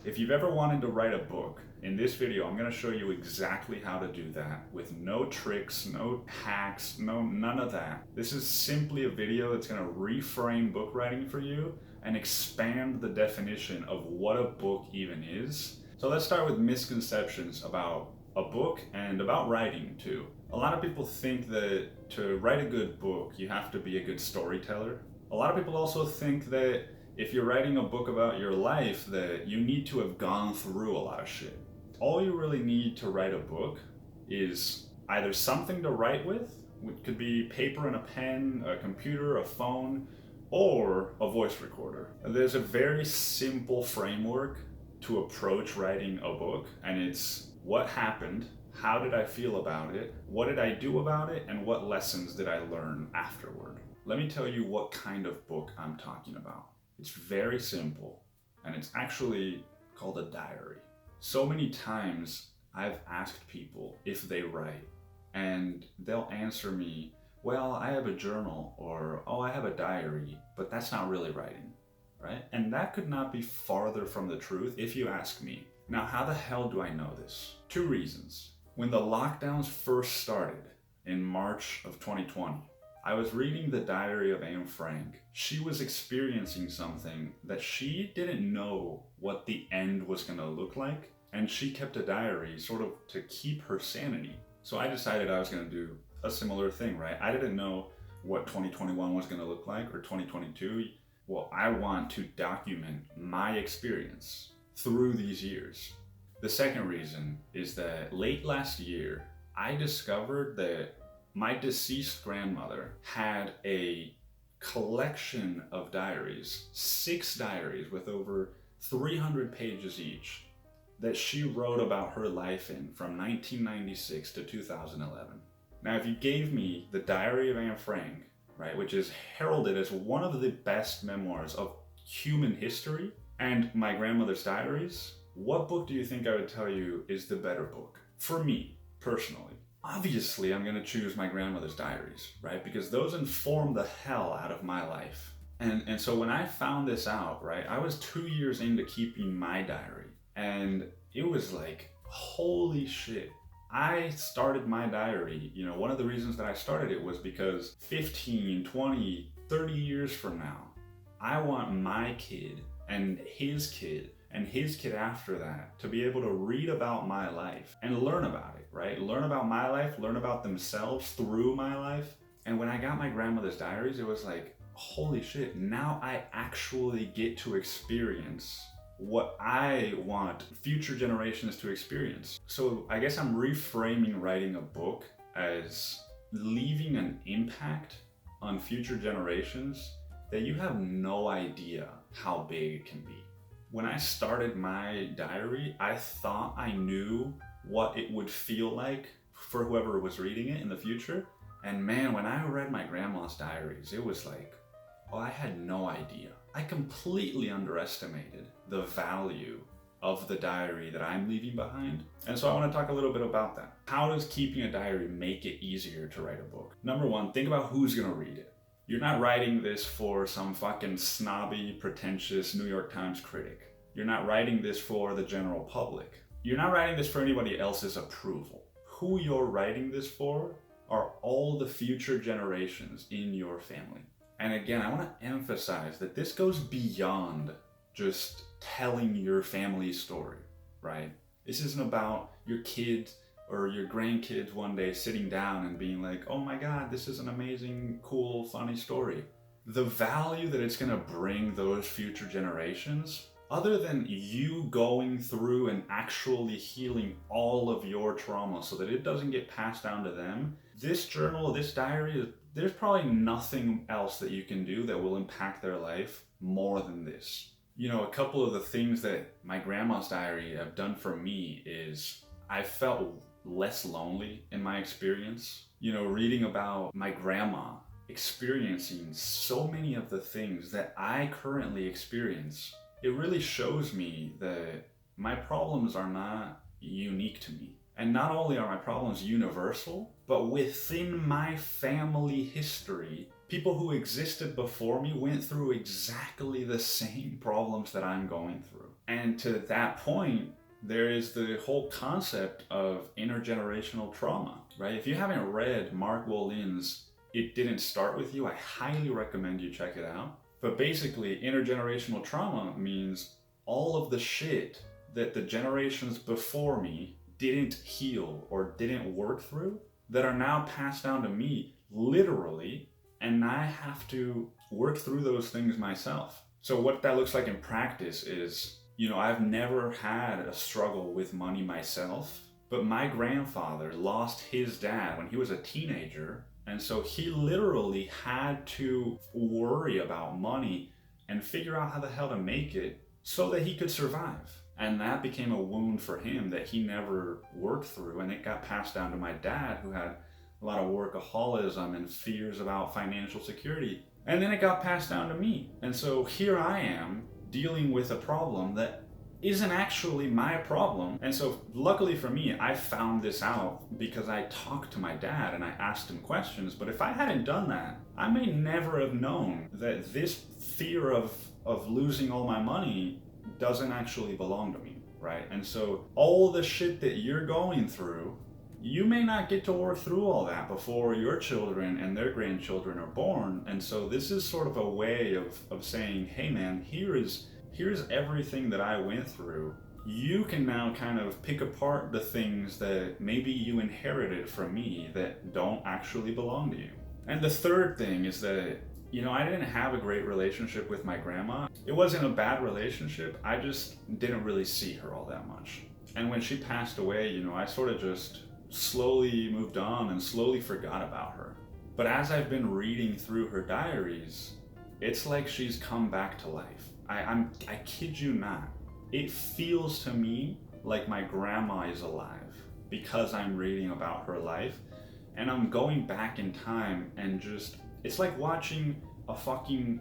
If you've ever wanted to write a book, in this video I'm going to show you exactly how to do that with no tricks, no hacks, none of that. This is simply a video that's going to reframe book writing for you and expand the definition of what a book even is. So let's start with misconceptions about a book and about writing too. A lot of people think that to write a good book, you have to be a good storyteller. A lot of people also think that if you're writing a book about your life, that you need to have gone through a lot of shit. All you really need to write a book is either something to write with, which could be paper and a pen, a computer, a phone, or a voice recorder. There's a very simple framework to approach writing a book, and it's what happened, how did I feel about it, what did I do about it, and what lessons did I learn afterward. Let me tell you what kind of book I'm talking about. It's very simple, and it's actually called a diary. So many times I've asked people if they write, and they'll answer me, well, I have a journal, or oh, I have a diary, but that's not really writing, right? And that could not be farther from the truth if you ask me. Now, how the hell do I know this? 2 reasons. When the lockdowns first started in March of 2020, I was reading the diary of Anne Frank. She was experiencing something that she didn't know what the end was going to look like, and she kept a diary sort of to keep her sanity. So I decided I was going to do a similar thing, right? I didn't know what 2021 was going to look like, or 2022. Well, I want to document my experience through these years. The second reason is that late last year, I discovered that my deceased grandmother had a collection of diaries, 6 diaries with over 300 pages each, that she wrote about her life in from 1996 to 2011. Now, if you gave me the Diary of Anne Frank, right, which is heralded as one of the best memoirs of human history, and my grandmother's diaries, what book do you think I would tell you is the better book? For me, personally. Obviously, I'm going to choose my grandmother's diaries, right? Because those inform the hell out of my life. And so when I found this out, right, I was 2 years into keeping my diary. And it was like, holy shit. I started my diary, one of the reasons that I started it was because 15, 20, 30 years from now, I want my kid and his kid after that to be able to read about my life and learn about it, right? Learn about my life, learn about themselves through my life. And when I got my grandmother's diaries, it was like, holy shit, now I actually get to experience what I want future generations to experience. So I guess I'm reframing writing a book as leaving an impact on future generations that you have no idea how big it can be. When I started my diary, I thought I knew what it would feel like for whoever was reading it in the future. And man, when I read my grandma's diaries, it was like, oh, I had no idea. I completely underestimated the value of the diary that I'm leaving behind. And so I want to talk a little bit about that. How does keeping a diary make it easier to write a book? Number one, think about who's going to read it. You're not writing this for some fucking snobby, pretentious New York Times critic. You're not writing this for the general public. You're not writing this for anybody else's approval. Who you're writing this for are all the future generations in your family. And again, I want to emphasize that this goes beyond just telling your family's story, right? This isn't about your kids or your grandkids one day sitting down and being like, oh my God, this is an amazing, cool, funny story. The value that it's going to bring those future generations, other than you going through and actually healing all of your trauma so that it doesn't get passed down to them, this journal, this diary, there's probably nothing else that you can do that will impact their life more than this. A couple of the things that my grandma's diary have done for me is I felt less lonely in my experience. Reading about my grandma experiencing so many of the things that I currently experience, it really shows me that my problems are not unique to me. And not only are my problems universal, but within my family history, people who existed before me went through exactly the same problems that I'm going through. And to that point, there is the whole concept of intergenerational trauma, right? If you haven't read Mark Wolyn's It Didn't Start With You, I highly recommend you check it out. But basically, intergenerational trauma means all of the shit that the generations before me didn't heal or didn't work through that are now passed down to me, literally, and I have to work through those things myself. So what that looks like in practice is, I've never had a struggle with money myself, but my grandfather lost his dad when he was a teenager, and so he literally had to worry about money and figure out how the hell to make it so that he could survive. And that became a wound for him that he never worked through, and it got passed down to my dad, who had a lot of workaholism and fears about financial security. And then it got passed down to me. And so here I am dealing with a problem that isn't actually my problem. And so luckily for me, I found this out because I talked to my dad and I asked him questions. But if I hadn't done that, I may never have known that this fear of losing all my money doesn't actually belong to me, right? And so all the shit that you're going through, you may not get to work through all that before your children and their grandchildren are born. And so this is sort of a way of saying, hey man, here's everything that I went through. You can now kind of pick apart the things that maybe you inherited from me that don't actually belong to you. And the third thing is that, I didn't have a great relationship with my grandma. It wasn't a bad relationship, I just didn't really see her all that much. And when she passed away, I sort of just slowly moved on and slowly forgot about her. But as I've been reading through her diaries, it's like she's come back to life. I kid you not. It feels to me like my grandma is alive because I'm reading about her life, and I'm going back in time and it's like watching a fucking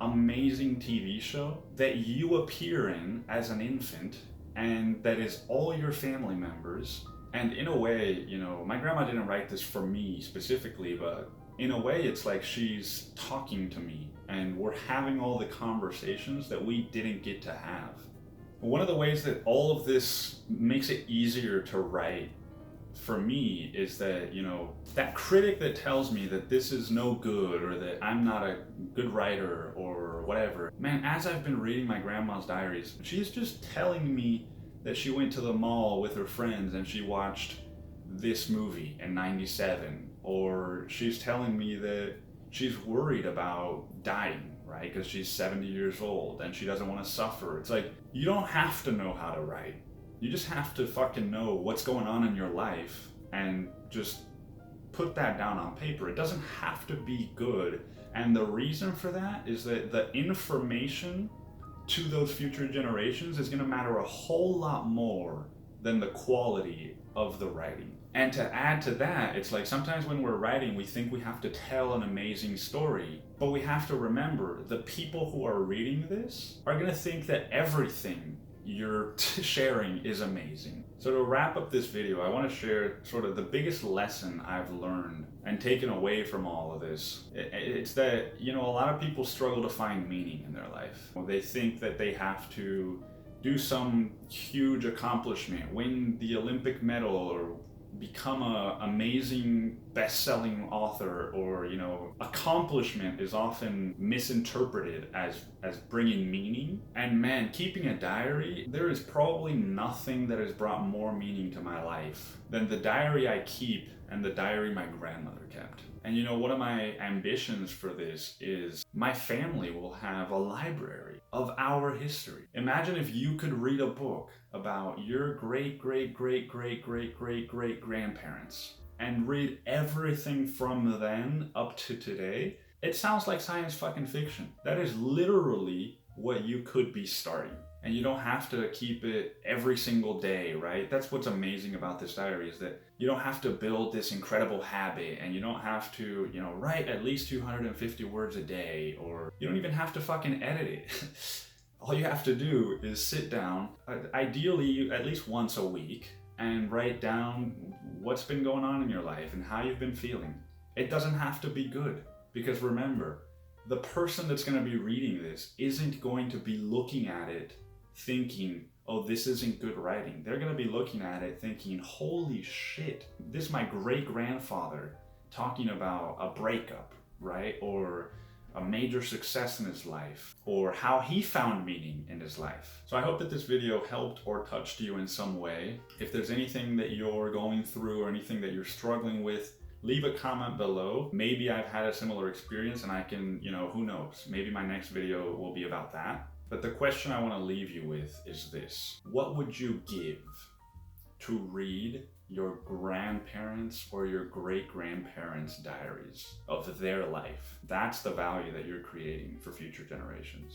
amazing TV show that you appear in as an infant, and that is all your family members. And in a way, my grandma didn't write this for me specifically, but in a way it's like she's talking to me and we're having all the conversations that we didn't get to have. One of the ways that all of this makes it easier to write for me is that, that critic that tells me that this is no good or that I'm not a good writer or whatever, man, as I've been reading my grandma's diaries, she's just telling me that she went to the mall with her friends and she watched this movie in '97, or she's telling me that she's worried about dying, right? Because she's 70 years old and she doesn't want to suffer. It's like, you don't have to know how to write. You just have to fucking know what's going on in your life and just put that down on paper. It doesn't have to be good. And the reason for that is that the information to those future generations is going to matter a whole lot more than the quality of the writing. And to add to that, it's like sometimes when we're writing, we think we have to tell an amazing story, but we have to remember the people who are reading this are going to think that everything you're sharing is amazing. So to wrap up this video, I want to share sort of the biggest lesson I've learned and taken away from all of this. It's that, a lot of people struggle to find meaning in their life. They think that they have to do some huge accomplishment, win the Olympic medal, or become an amazing best-selling author, or accomplishment is often misinterpreted as bringing meaning. And man, keeping a diary, there is probably nothing that has brought more meaning to my life than the diary I keep and the diary my grandmother kept. And one of my ambitions for this is my family will have a library of our history. Imagine if you could read a book about your great grandparents and read everything from then up to today. It sounds like science fucking fiction. That is literally what you could be starting. And you don't have to keep it every single day, right? That's what's amazing about this diary, is that you don't have to build this incredible habit, and you don't have to, write at least 250 words a day, or you don't even have to fucking edit it. All you have to do is sit down, ideally at least once a week, and write down what's been going on in your life and how you've been feeling. It doesn't have to be good, because remember, the person that's going to be reading this isn't going to be looking at it thinking, oh, this isn't good writing. They're going to be looking at it thinking, holy shit, this is my great-grandfather talking about a breakup, right? Or a major success in his life, or how he found meaning in his life. So I hope that this video helped or touched you in some way. If there's anything that you're going through or anything that you're struggling with, leave a comment below. Maybe I've had a similar experience and I can, who knows, maybe my next video will be about that. But the question I want to leave you with is this: what would you give to read your grandparents' or your great-grandparents' diaries of their life? That's the value that you're creating for future generations.